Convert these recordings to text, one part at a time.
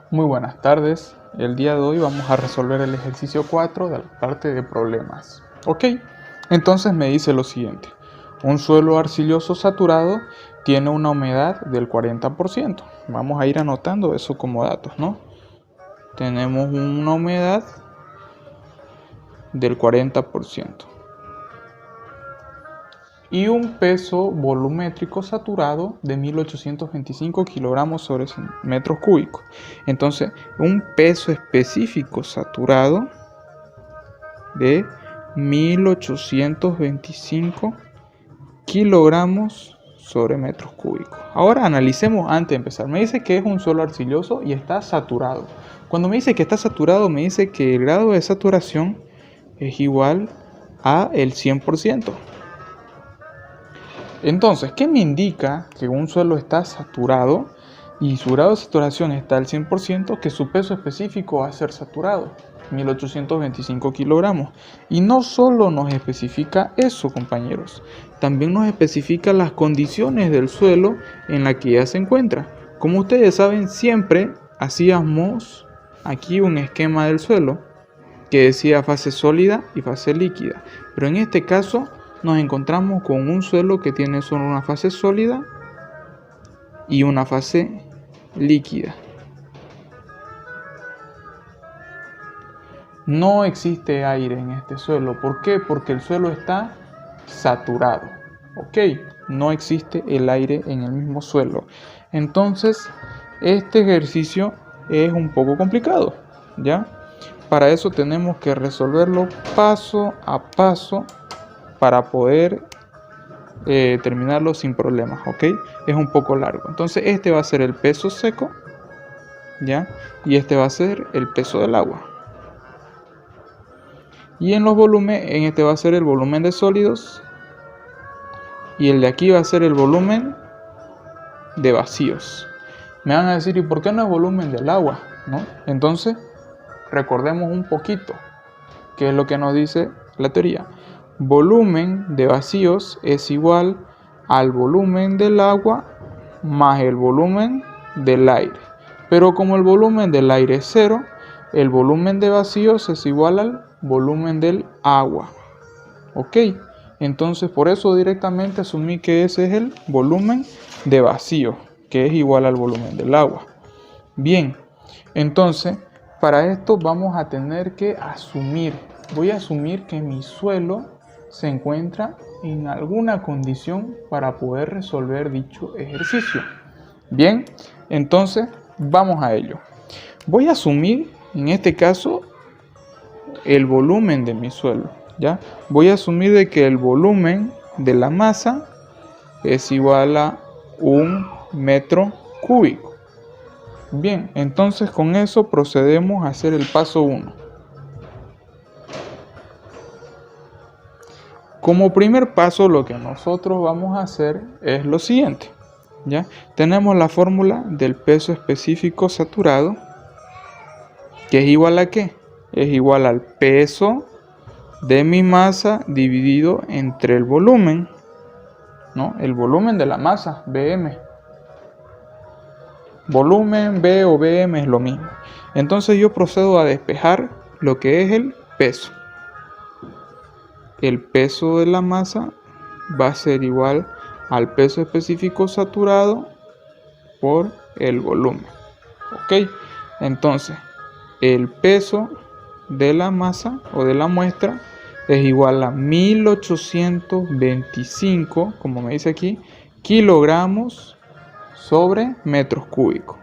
Muy buenas tardes. El día de hoy vamos a resolver el ejercicio 4 de la parte de problemas. Ok, entonces me dice lo siguiente. Un suelo arcilloso saturado tiene una humedad del 40%. Vamos a ir anotando eso como datos, ¿no? Tenemos una humedad del 40%. Y un peso volumétrico saturado de 1825 kilogramos sobre metros cúbicos. Entonces, un peso específico saturado de 1825 kilogramos sobre metros cúbicos. Ahora analicemos antes de empezar. Me dice que es un suelo arcilloso y está saturado. Cuando me dice que está saturado, me dice que el grado de saturación es igual a el 100%. Entonces, ¿qué me indica que un suelo está saturado y su grado de saturación está al 100%? Que su peso específico va a ser saturado, 1825 kilogramos. Y no solo nos especifica eso, compañeros, también nos especifica las condiciones del suelo en la que ya se encuentra. Como ustedes saben, siempre hacíamos aquí un esquema del suelo que decía fase sólida y fase líquida, pero en este caso nos encontramos con un suelo que tiene solo una fase sólida y una fase líquida. No existe aire en este suelo. ¿Por qué? Porque el suelo está saturado. ¿Ok? No existe el aire en el mismo suelo. Entonces, este ejercicio es un poco complicado, ¿ya? Para eso tenemos que resolverlo paso a paso para poder terminarlo sin problemas, ¿ok? Es un poco largo. Entonces este va a ser el peso seco, ¿ya? Y este va a ser el peso del agua. Y en los volúmenes, en este va a ser el volumen de sólidos. Y el de aquí va a ser el volumen de vacíos. Me van a decir, ¿y por qué no es volumen del agua? ¿No? Entonces, recordemos un poquito qué es lo que nos dice la teoría. Volumen de vacíos es igual al volumen del agua más el volumen del aire. Pero como el volumen del aire es 0, el volumen de vacíos es igual al volumen del agua. ¿Ok? Entonces por eso directamente asumí que ese es el volumen de vacío, que es igual al volumen del agua. Bien, entonces para esto vamos a tener que asumir. Voy a asumir que mi suelo se encuentra en alguna condición para poder resolver dicho ejercicio. Bien, entonces vamos a ello. Voy a asumir en este caso el volumen de mi suelo, ¿ya? Voy a asumir de que el volumen de la masa es igual a 1 metro cúbico. Bien, entonces con eso procedemos a hacer el paso 1. Como primer paso, lo que nosotros vamos a hacer es lo siguiente, ¿ya? Tenemos la fórmula del peso específico saturado, que es igual a ¿qué? Es igual al peso de mi masa dividido entre el volumen, ¿no? El volumen de la masa, Bm. Volumen, B o Bm es lo mismo. Entonces yo procedo a despejar lo que es el peso. El peso de la masa va a ser igual al peso específico saturado por el volumen. ¿Ok? Entonces, el peso de la masa o de la muestra es igual a 1825, como me dice aquí, kilogramos sobre metros cúbicos.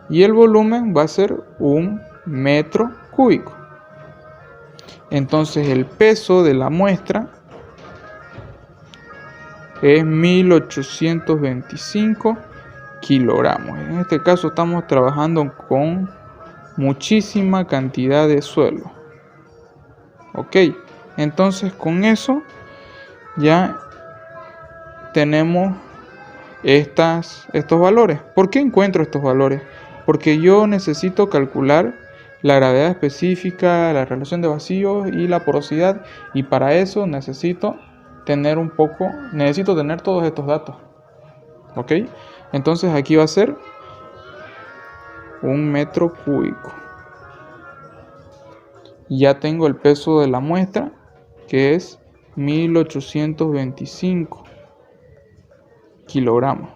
Y el volumen va a ser 1 metro cúbico. Entonces el peso de la muestra es 1825 kilogramos. En este caso estamos trabajando con muchísima cantidad de suelo. Ok, entonces con eso ya tenemos estos valores. ¿Por qué encuentro estos valores? Porque yo necesito calcular la gravedad específica, la relación de vacíos y la porosidad, y para eso necesito tener todos estos datos. ¿Ok? Entonces aquí va a ser 1 metro cúbico. Ya tengo el peso de la muestra, que es 1825 kilogramos.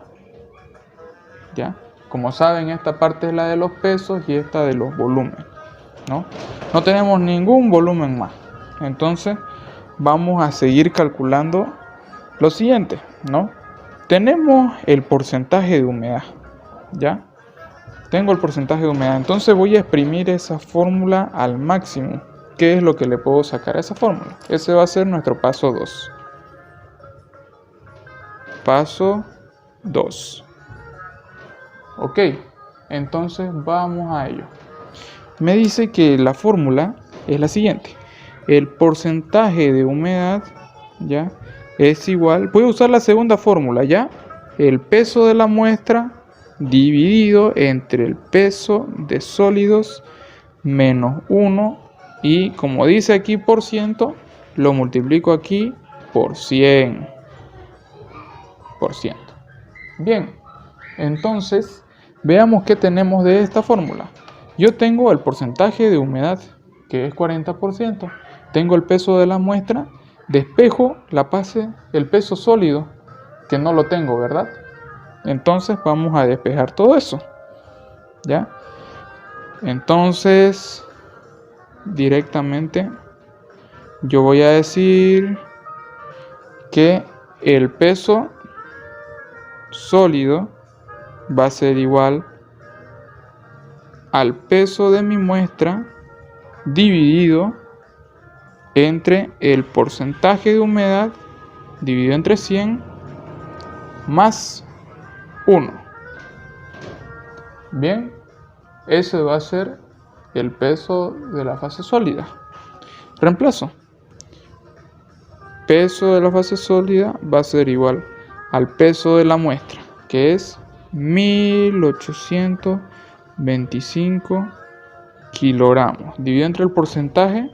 ¿Ya? Como saben, esta parte es la de los pesos y esta de los volúmenes, ¿no? No tenemos ningún volumen más. Entonces vamos a seguir calculando lo siguiente, ¿no? Tenemos el porcentaje de humedad, ¿ya? Tengo el porcentaje de humedad, entonces voy a exprimir esa fórmula al máximo. ¿Qué es lo que le puedo sacar a esa fórmula? Ese va a ser nuestro paso 2. Paso 2. Ok, entonces vamos a ello. Me dice que la fórmula es la siguiente. El porcentaje de humedad, ¿ya?, es igual, voy a usar la segunda fórmula, ¿ya? El peso de la muestra dividido entre el peso de sólidos menos 1, y como dice aquí por ciento, lo multiplico aquí por 100%. Bien, entonces veamos qué tenemos de esta fórmula. Yo tengo el porcentaje de humedad, que es 40%. Tengo el peso de la muestra. Despejo el peso sólido, que no lo tengo, ¿verdad? Entonces vamos a despejar todo eso, ¿ya? Entonces, directamente yo voy a decir que el peso sólido va a ser igual al peso de mi muestra dividido entre el porcentaje de humedad dividido entre 100 más 1. Bien, ese va a ser el peso de la fase sólida. Reemplazo. Peso de la fase sólida va a ser igual al peso de la muestra, que es 1825 kilogramos, dividido entre el porcentaje,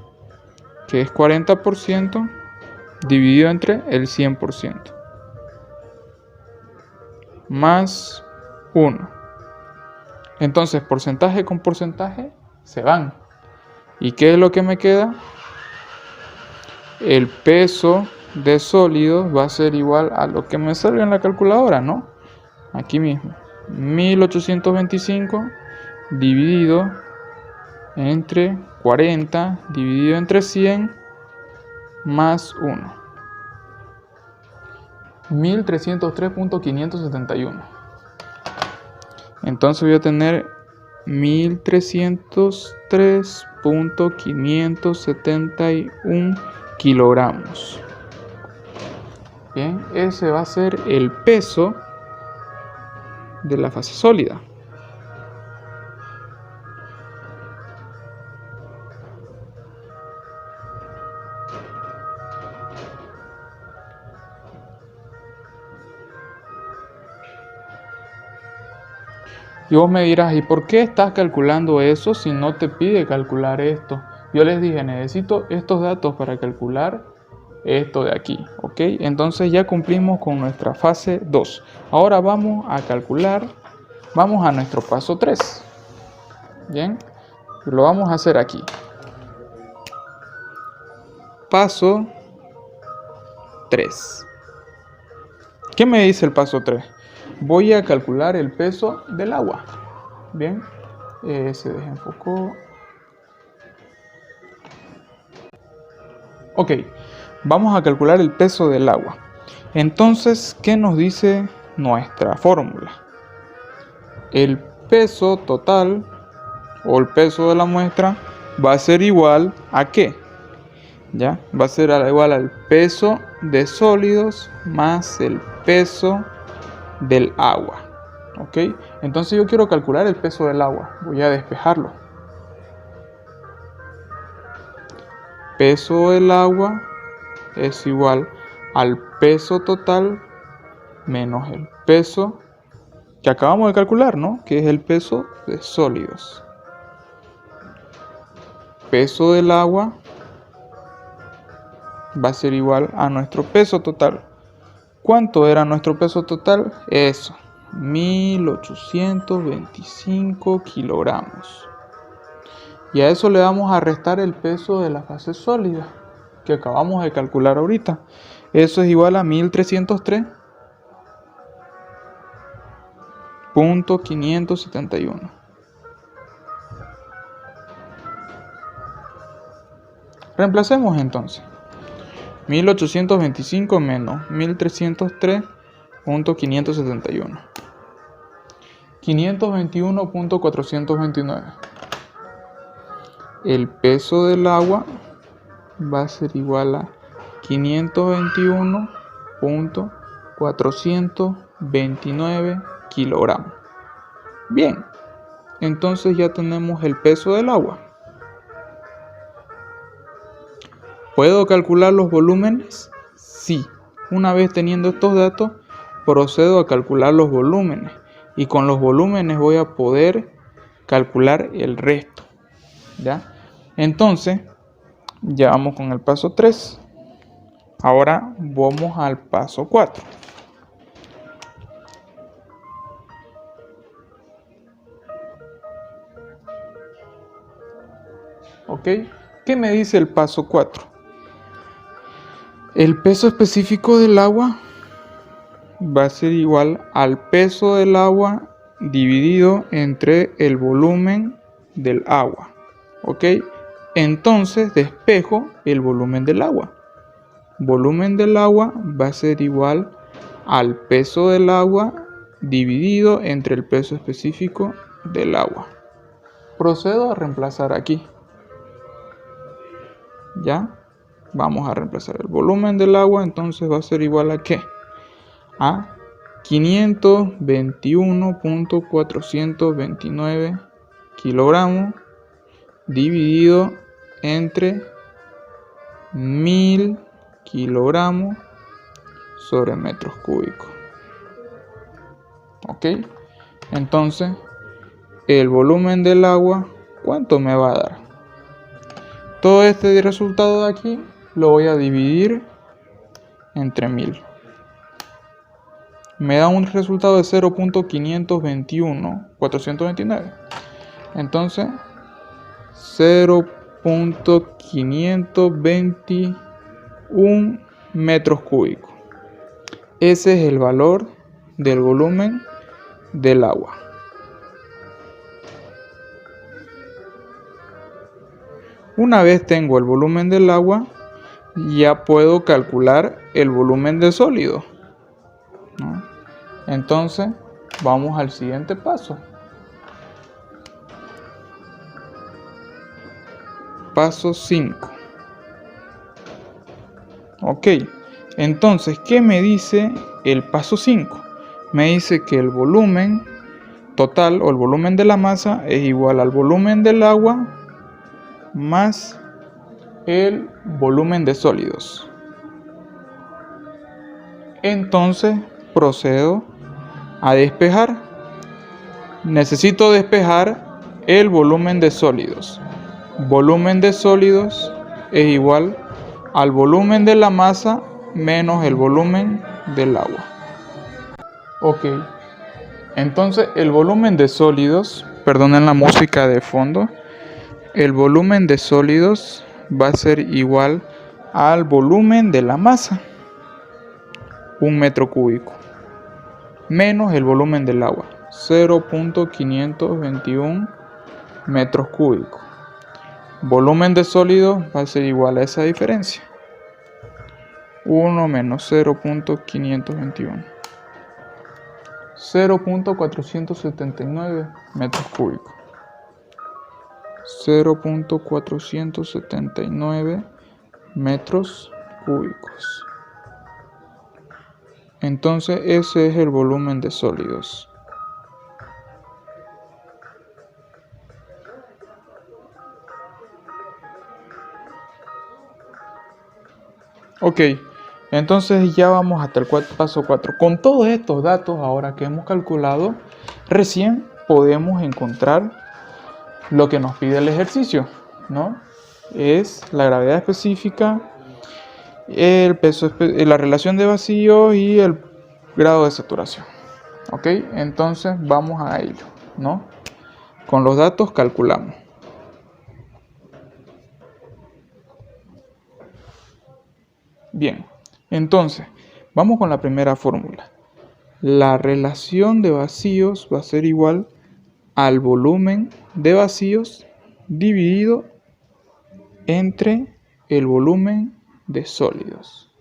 que es 40%, dividido entre el 100%, más 1. Entonces, porcentaje con porcentaje se van. ¿Y qué es lo que me queda? El peso de sólidos va a ser igual a lo que me salga en la calculadora, ¿no? Aquí mismo, 1825 dividido entre 40 dividido entre 100 más 1. 1303.571. Entonces voy a tener 1303.571 kilogramos. Bien, ese va a ser el peso de la fase sólida. Y vos me dirás, ¿y por qué estás calculando eso si no te pide calcular esto? Yo les dije, necesito estos datos para calcular esto de aquí, ¿ok? Entonces ya cumplimos con nuestra fase 2. Ahora vamos a calcular, vamos a nuestro paso 3. Bien, lo vamos a hacer aquí. Paso 3. ¿Qué me dice el paso 3? Voy a calcular el peso del agua. Bien, se desenfocó. Ok, vamos a calcular el peso del agua. Entonces, ¿qué nos dice nuestra fórmula? El peso total o el peso de la muestra va a ser igual a ¿qué? ¿Ya? Va a ser igual al peso de sólidos más el peso del agua. ¿Ok? Entonces yo quiero calcular el peso del agua. Voy a despejarlo. Peso del agua es igual al peso total menos el peso que acabamos de calcular, ¿no? Que es el peso de sólidos. Peso del agua va a ser igual a nuestro peso total. ¿Cuánto era nuestro peso total? Eso, 1825 kilogramos. Y a eso le vamos a restar el peso de la fase sólida que acabamos de calcular ahorita. Eso es igual a 1303.571. Reemplacemos entonces. 1825 menos 1303.571. 521.429. El peso del agua va a ser igual a 521.429 kilogramos. Bien, entonces ya tenemos el peso del agua. ¿Puedo calcular los volúmenes? Sí. Una vez teniendo estos datos, procedo a calcular los volúmenes. Y con los volúmenes voy a poder calcular el resto. ¿Ya? Entonces, ya vamos con el paso 3. Ahora vamos al paso 4. ¿Ok? ¿Qué me dice el paso 4? El peso específico del agua va a ser igual al peso del agua dividido entre el volumen del agua. ¿Ok? Entonces despejo el volumen del agua. Volumen del agua va a ser igual al peso del agua dividido entre el peso específico del agua. Procedo a reemplazar aquí. ¿Ya? Vamos a reemplazar el volumen del agua, entonces va a ser igual a ¿qué? A 521.429 kilogramos dividido entre 1000 kilogramos sobre metros cúbicos. ¿Ok? Entonces, el volumen del agua, ¿cuánto me va a dar? Todo este resultado de aquí lo voy a dividir entre 1000. Me da un resultado de 0.521.429. Entonces, 0.521 metros cúbicos. Ese es el valor del volumen del agua. Una vez tengo el volumen del agua, ya puedo calcular el volumen de sólido, ¿no? Entonces, vamos al siguiente paso. Paso 5. Ok, entonces, ¿qué me dice el paso 5? Me dice que el volumen total o el volumen de la masa es igual al volumen del agua más el volumen de sólidos. Entonces procedo a despejar. Necesito despejar el volumen de sólidos. Volumen de sólidos es igual al volumen de la masa menos el volumen del agua. Ok, entonces el volumen de sólidos, perdonen la música de fondo, el volumen de sólidos va a ser igual al volumen de la masa, 1 metro cúbico, menos el volumen del agua, 0.521 metros cúbicos. Volumen de sólidos va a ser igual a esa diferencia, 1 menos 0.521, 0.479 metros cúbicos. 0.479 metros cúbicos. Entonces ese es el volumen de sólidos. Ok, entonces ya vamos hasta el paso 4. Con todos estos datos ahora que hemos calculado, recién podemos encontrar lo que nos pide el ejercicio, ¿no? Es la gravedad específica, el peso, la relación de vacío y el grado de saturación. Ok, entonces vamos a ello, ¿no? Con los datos calculamos. Bien, entonces vamos con la primera fórmula. La relación de vacíos va a ser igual al volumen de vacíos dividido entre el volumen de sólidos.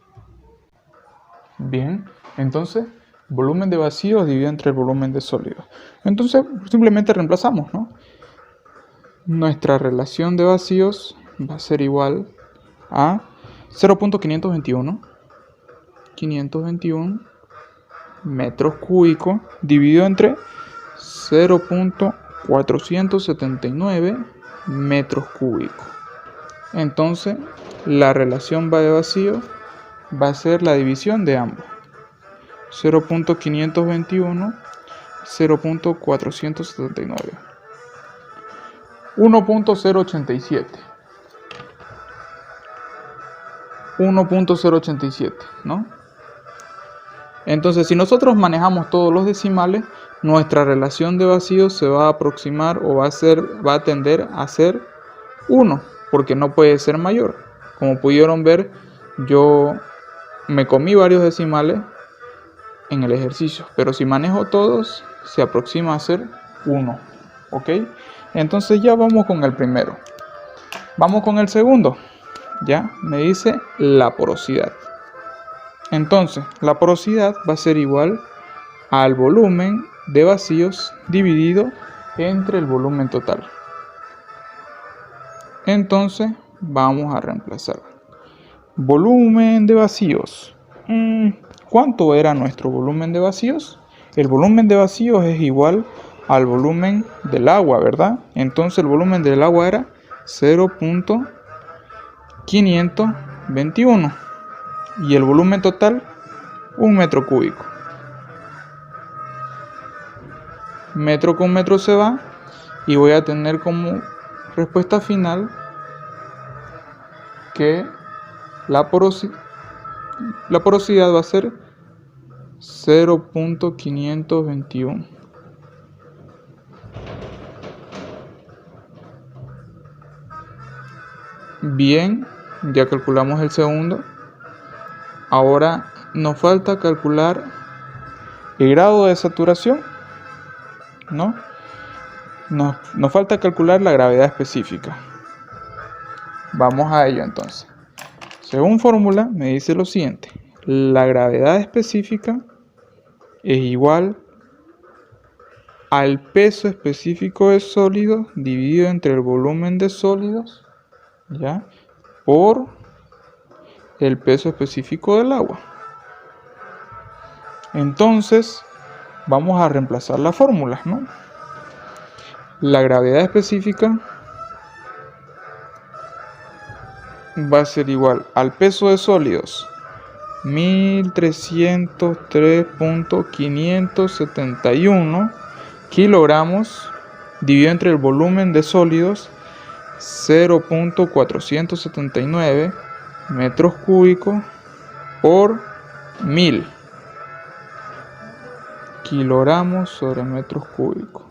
Bien, entonces volumen de vacíos dividido entre el volumen de sólidos. Entonces simplemente reemplazamos, ¿no? Nuestra relación de vacíos va a ser igual a 0.521 metros cúbicos dividido entre 0.479 metros cúbicos. Entonces la relación de vacío va a ser la división de ambos. 0.521, 0.479. 1.087. 1.087, ¿no? Entonces, si nosotros manejamos todos los decimales, nuestra relación de vacío se va a aproximar o va a tender a ser 1, porque no puede ser mayor. Como pudieron ver, yo me comí varios decimales en el ejercicio, pero si manejo todos, se aproxima a ser 1, ¿ok? Entonces ya vamos con el primero. Vamos con el segundo. Ya me dice la porosidad. Entonces, la porosidad va a ser igual al volumen de vacíos dividido entre el volumen total. Entonces, vamos a reemplazar. Volumen de vacíos. ¿Cuánto era nuestro volumen de vacíos? El volumen de vacíos es igual al volumen del agua, ¿verdad? Entonces, el volumen del agua era 0.521 y el volumen total 1 metro cúbico. Metro con metro se va y voy a tener como respuesta final que la porosidad va a ser 0.521. Bien, ya calculamos el segundo. Ahora nos falta calcular el grado de saturación, ¿no? Nos falta calcular la gravedad específica. Vamos a ello entonces. Según fórmula me dice lo siguiente. La gravedad específica es igual al peso específico de sólidos dividido entre el volumen de sólidos, ¿ya? Por el peso específico del agua. Entonces vamos a reemplazar las fórmulas, ¿no? La gravedad específica va a ser igual al peso de sólidos 1303.571 kilogramos dividido entre el volumen de sólidos 0.479 metros cúbicos por 1000 kilogramos sobre metros cúbicos.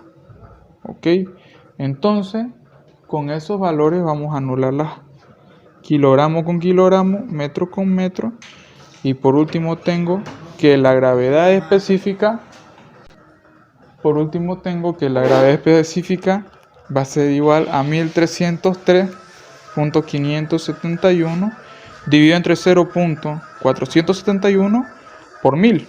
Ok, entonces con esos valores vamos a anular las kilogramo con kilogramo, metro con metro, y por último tengo que la gravedad específica va a ser igual a 1303.571 dividido entre 0.471 por 1000.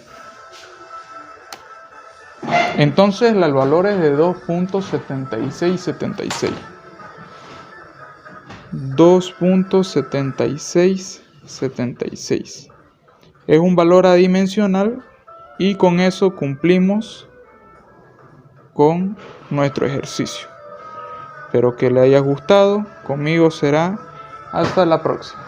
Entonces el valor es de 2.7676. 2.7676. Es un valor adimensional y con eso cumplimos con nuestro ejercicio. Espero que le haya gustado. Conmigo será hasta la próxima.